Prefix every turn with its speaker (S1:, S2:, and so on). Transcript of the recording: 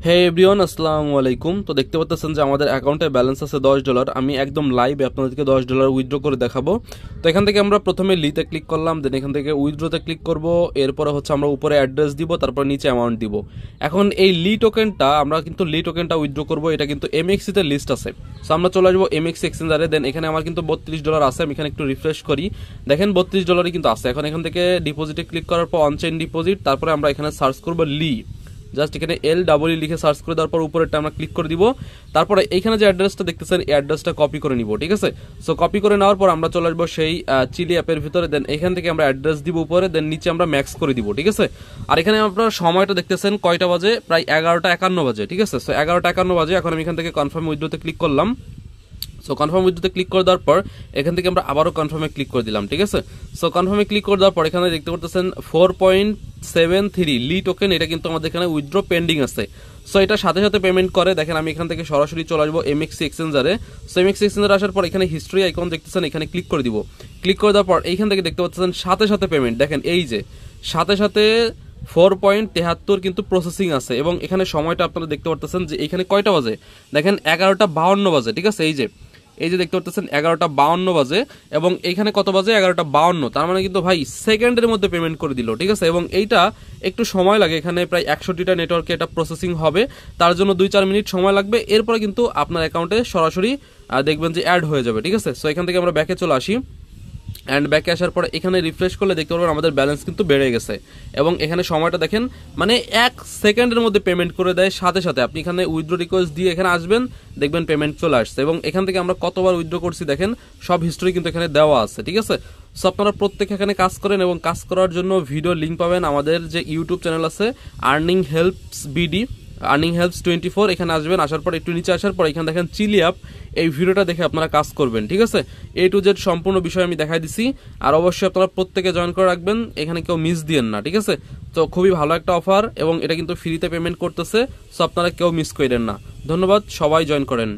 S1: হে everyone, আসসালামু আলাইকুম। তো দেখতে পাচ্ছেন যে আমাদের অ্যাকাউন্টে ব্যালেন্স আছে $10। আমি একদম লাইভে আপনাদেরকে $10 উইথড্র করে দেখাবো। তো এখান থেকে আমরা প্রথমে লিতে ক্লিক করলাম, দেন এখান থেকে উইথড্রোতে ক্লিক করব। এরপরে হচ্ছে আমরা উপরে অ্যাড্রেস দিব, তারপর নিচে অ্যামাউন্ট দিব। এখন এই লি টোকেনটা আমরা কিন্তু উইথড্র করব, এটা কিন্তু MXC তে লিস্ট আছে। সো আমরা চলে আসবো MXC এক্সচেঞ্জারে। দেন এখানে আমার কিন্তু $32 আছে। আমি এখানে একটু রিফ্রেশ করি, দেখেন $32 কিন্তু আছে। এখন এখান থেকে ডিপোজিটে ক্লিক করার পর অনচেইন ডিপোজিট, তারপরে আমরা এখানে সার্চ করব লি। জাস্ট এখানে LEE লিখে সার্চ করে দেওয়ার পর উপরেরটা আমরা ক্লিক করে দিব। তারপরে এইখানে যে অ্যাড্রেসটা দেখতেছেন এই অ্যাড্রেসটা কপি করে নিব, ঠিক আছে। সো কপি করে নেওয়ার পর আমরা চলে আসবো সেই চিলি অ্যাপের ভিতরে। দেন এখান থেকে আমরা অ্যাড্রেস দিব উপরে, দেন নিচে আমরা ম্যাক্স করে দিব, ঠিক আছে। আর এখানে আপনার সময়টা দেখতেছেন কয়টা বাজে, প্রায় 11:51 বাজে, ঠিক আছে। সো 11:51 বাজে। এখন আমি এখান থেকে কনফার্ম উইথড্রোতে ক্লিক করলাম। সো কনফার্ম উইথড্রোতে ক্লিক করে দেওয়ার পর এখান থেকে আমরা আবারও কনফার্মে ক্লিক করে দিলাম, ঠিক আছে। সো কনফার্মে ক্লিক করে দেওয়ার পর এখানে দেখতে পাচ্ছেন 4.73 লি টোকেন, এটা কিন্তু আমাদের এখানে উইথড্র পেন্ডিং আছে। সো এটা সাথে সাথে পেমেন্ট করে। দেখেন আমি এখান থেকে সরাসরি চলে আসবো MXC এক্সচেঞ্জারে। সো MXC এক্সচেঞ্জারে আসার পর এখানে হিস্ট্রি আইকন দেখতেছেন, এখানে ক্লিক করে দিব। ক্লিক করে দেওয়ার পর এইখান থেকে দেখতে পাচ্ছেন সাথে সাথে পেমেন্ট, দেখেন এই যে সাথে সাথে 4.73 কিন্তু প্রসেসিং আছে। এবং এখানে সময়টা আপনারা দেখতে পাচ্ছেন যে এখানে কয়টা বাজে, দেখেন 11:52 বাজে, ঠিক আছে। এই যে দেখতে পাচ্ছেন 11:52 বাজে, এবং এইখানে কত বাজে, 11:52। তার মানে কিন্তু ভাই সেকেন্ডের মধ্যে পেমেন্ট করে দিল, ঠিক আছে। এবং এইটা একটু সময় লাগে, এখানে প্রায় 100টা নেটওয়ার্কে এটা প্রসেসিং হবে, তার জন্য 2-4 মিনিট সময় লাগবে। এরপরে কিন্তু আপনার অ্যাকাউন্টে সরাসরি দেখবেন যে অ্যাড হয়ে যাবে, ঠিক আছে। সো এখান থেকে আমরা ব্যাকে চলে আসি। অ্যান্ড ব্যাকে আসার পরে এখানে রিফ্রেশ করলে দেখতে পারবেন আমাদের ব্যালেন্স কিন্তু বেড়ে গেছে। এবং এখানে সময়টা দেখেন, মানে 1 সেকেন্ডের মধ্যে পেমেন্ট করে দেয় সাথে সাথে। আপনি এখানে উইথড্র রিকোয়েস্ট দিয়ে এখানে আসবেন, দেখবেন পেমেন্ট চলে আসছে। এবং এখান থেকে আমরা কতবার উইথড্র করছি দেখেন সব হিস্ট্রি কিন্তু এখানে দেওয়া আছে, ঠিক আছে। সো আপনারা প্রত্যেকে এখানে কাজ করেন, এবং কাজ করার জন্য ভিডিও লিঙ্ক পাবেন আমাদের যে ইউটিউব চ্যানেল আছে earning helps BD, earning helps 24। এখানে আসবেন, আসার পর একটু নিচে আসার পর এখানে দেখেন চিলি অ্যাপ, এই ভিডিওটা দেখে আপনারা কাজ করবেন, ঠিক আছে। A to Z সম্পূর্ণ বিষয় আমি দেখাই দিছি। আর অবশ্যই আপনারা প্রত্যেকে জয়েন করে রাখবেন, এখানে কেউ মিস দিয়েন না, ঠিক আছে। তো খুবই ভালো একটা অফার, এবং এটা কিন্তু ফ্রিতে পেমেন্ট করতেছে। সো আপনারা কেউ মিস করেন না। ধন্যবাদ, সবাই জয়েন করেন।